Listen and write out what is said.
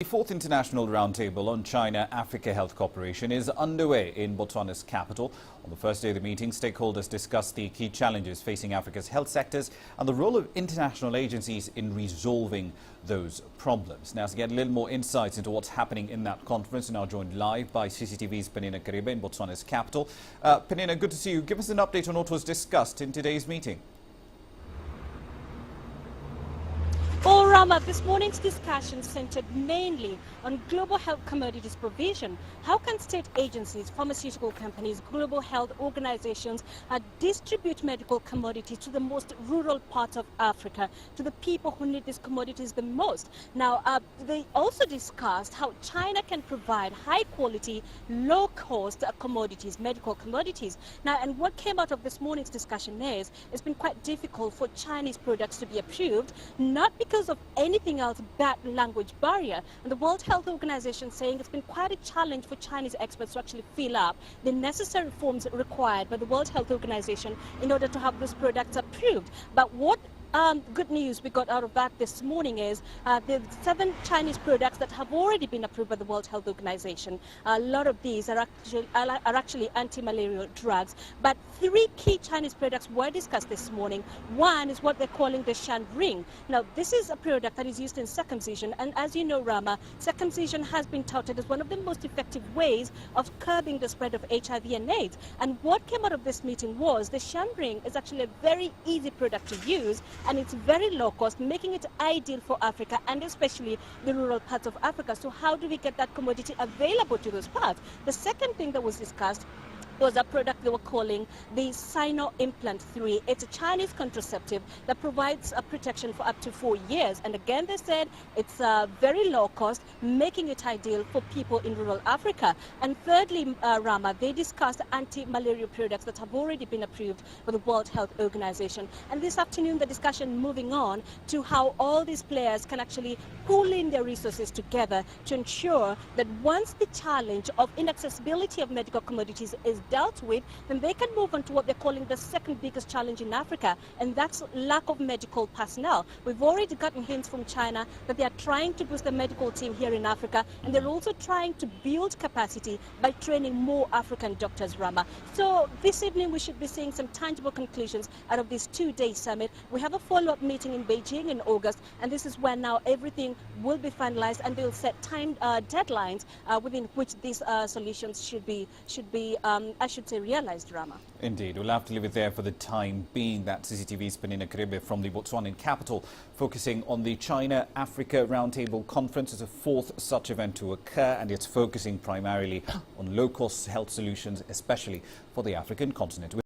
The fourth international roundtable on China-Africa Health Cooperation is underway in Botswana's capital. On the first day of the meeting, stakeholders discussed the key challenges facing Africa's health sectors and the role of international agencies in resolving those problems. Now, to get a little more insights into what's happening in that conference, we're now joined live by CCTV's Peninah Karibe in Botswana's capital. Peninah, good to see you. Give us an update on what was discussed in today's meeting. Well, Rama, this morning's discussion centered mainly on global health commodities provision. How can state agencies, pharmaceutical companies, global health organizations distribute medical commodities to the most rural parts of Africa, to the people who need these commodities the most? Now, they also discussed how China can provide high-quality, low-cost commodities, medical commodities. Now, and what came out of this morning's discussion is it's been quite difficult for Chinese products to be approved, not because of anything else but language barrier. And the World Health Organization saying it's been quite a challenge for Chinese experts to actually fill up the necessary forms required by the World Health Organization in order to have those products approved. But what good news we got out of that this morning is the 7 Chinese products that have already been approved by the World Health Organization. A lot of these are actually anti-malarial drugs, but 3 key Chinese products were discussed this morning. One is what they're calling the Shan ring. Now, this is a product that is used in circumcision, and as you know, Rama, circumcision has been touted as one of the most effective ways of curbing the spread of HIV and AIDS. And what came out of this meeting was the Shan ring is actually a very easy product to use, and it's very low cost, making it ideal for Africa and especially the rural parts of Africa. So how do we get that commodity available to those parts? The second thing that was discussed was a product they were calling the Sino Implant 3. It's a Chinese contraceptive that provides a protection for up to 4 years. And again, they said it's very low cost, making it ideal for people in rural Africa. And thirdly, Rama, they discussed anti-malaria products that have already been approved by the World Health Organization. And this afternoon, the discussion moving on to how all these players can actually pool in their resources together to ensure that once the challenge of inaccessibility of medical commodities is dealt with, then they can move on to what they're calling the second biggest challenge in Africa, and that's lack of medical personnel. We've already gotten hints from China that they are trying to boost the medical team here in Africa, and they're also trying to build capacity by training more African doctors, Rama. So this evening we should be seeing some tangible conclusions out of this 2-day summit. We have a follow-up meeting in Beijing in August, and this is where now everything will be finalized, and they'll set time deadlines within which these solutions should be I should say realized, Rama. Indeed. We'll have to leave it there for the time being. That CCTV's Peninah Karibe from the Botswanan capital, focusing on the China-Africa Roundtable Conference. It's a 4th such event to occur, and it's focusing primarily on low-cost health solutions, especially for the African continent.